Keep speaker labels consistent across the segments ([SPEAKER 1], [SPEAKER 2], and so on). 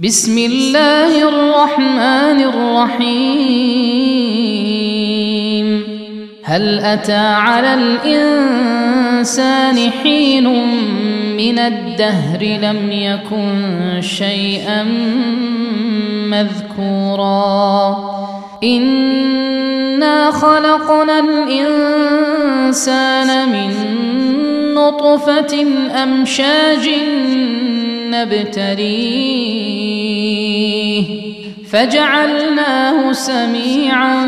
[SPEAKER 1] بسم الله الرحمن الرحيم. هل أتى على الإنسان حين من الدهر لم يكن شيئا مذكورا إنا خلقنا الإنسان من نطفة أمشاج نبتليه فجعلناه سميعا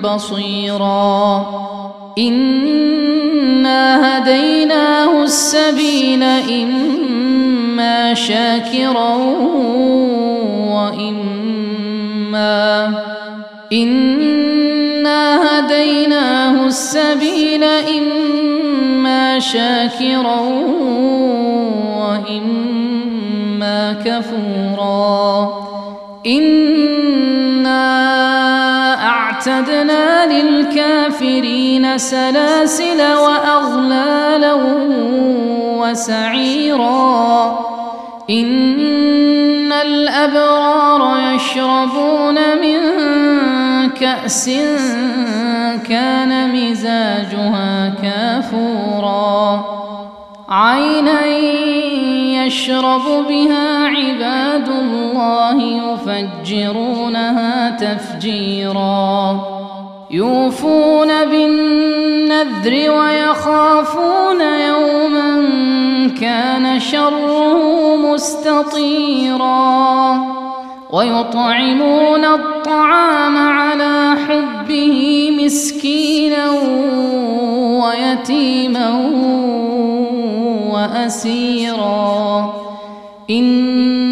[SPEAKER 1] بصيرا إنا هديناه السبيل إما شاكرا وإما كفورا إنا أعتدنا للكافرين سلاسل وأغلالا وسعيرا إن الأبرار يشربون من كأس كان مزاجها كافورا عينا يشرب بها عباد الله يفجرونها تفجيرا يوفون بالنذر ويخافون يوما كان شره مستطيرا ويطعمون الطعام على حبه مسكينا ويتيما وأسيرا إنما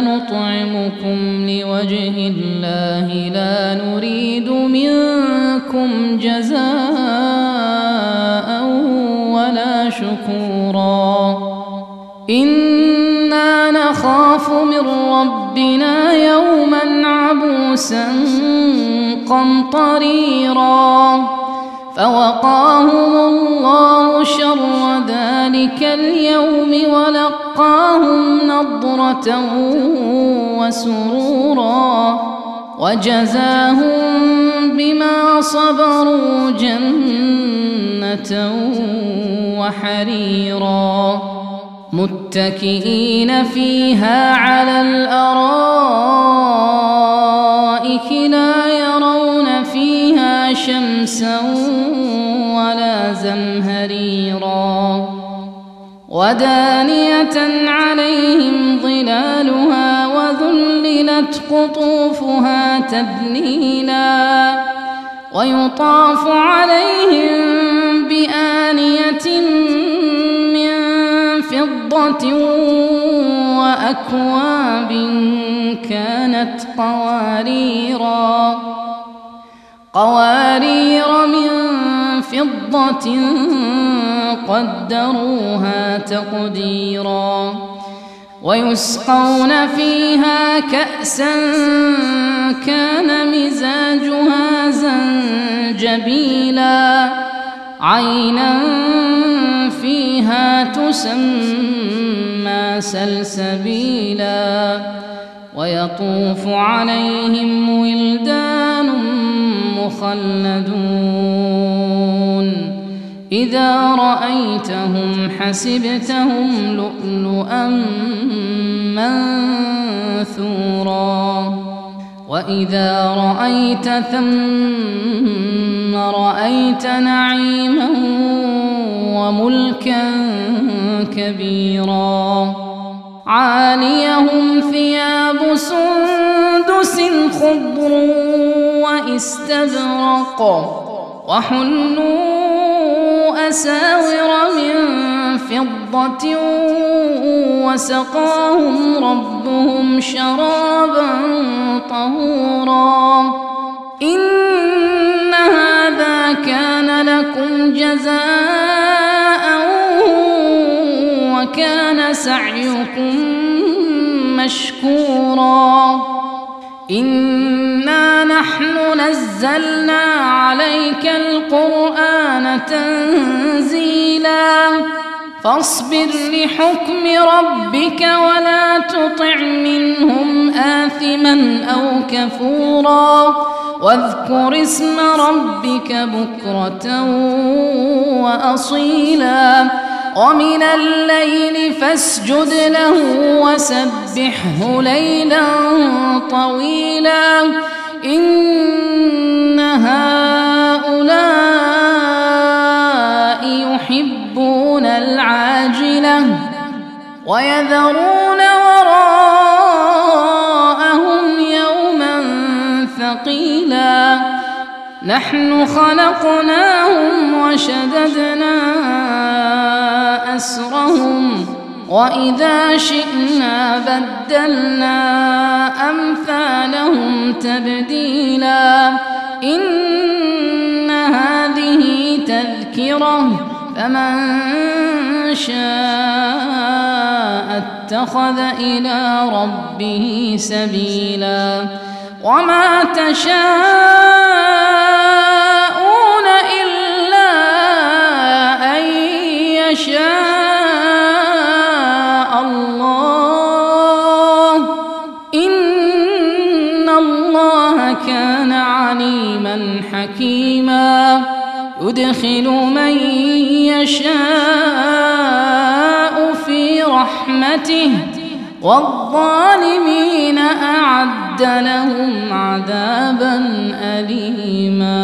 [SPEAKER 1] نطعمكم لوجه الله لا نريد منكم جزاء ولا شكورا إنا نخاف من ربنا يوما عبوسا قمطريرا فوقاهم الله شر ذلك اليوم ولقاهم نضرة وسرورا وجزاهم بما صبروا جنة وحريرا متكئين فيها على الأرائك لا يرون فيها شمسا ولا زمهريرا ودانية عليهم ظلالها وذللت قطوفها تذليلا ويطاف عليهم بآنية من فضة وأكواب كانت قوارير من فضة قدروها تقديرا ويسقون فيها كأسا كان مزاجها زنجبيلا عينا فيها تسمى سلسبيلا ويطوف عليهم ولدان مخلدون إذا رأيتهم حسبتهم لؤلؤا منثورا وإذا رأيت ثم رأيت نعيما وملكا كبيرا عاليهم ثياب سندس خضر واستبرق وحلوا أساور من فضة وسقاهم ربهم شرابا طهورا إن هذا كان لكم جزاء وكان سعيكم مشكورا إنا نحن نزلنا عليك القرآن تنزيلا فاصبر لحكم ربك ولا تطع منهم آثما أو كفورا واذكر اسم ربك بكرة وأصيلا ومن الليل فاسجد له وسبحه ليلا طويلا إن هؤلاء يحبون العاجلة ويذرون وراءهم يوما ثقيلا نحن خلقناهم وشددنا أسرهم وإذا شئنا بدلنا أمثالهم تبديلا إن هذه تذكرة فمن شاء اتخذ إلى ربه سبيلا وما تشاءون إلا أن يشاء الله إن الله كان عليما حكيما يدخل من يشاء في رحمته والظالمين أعد لهم عذابا أليما.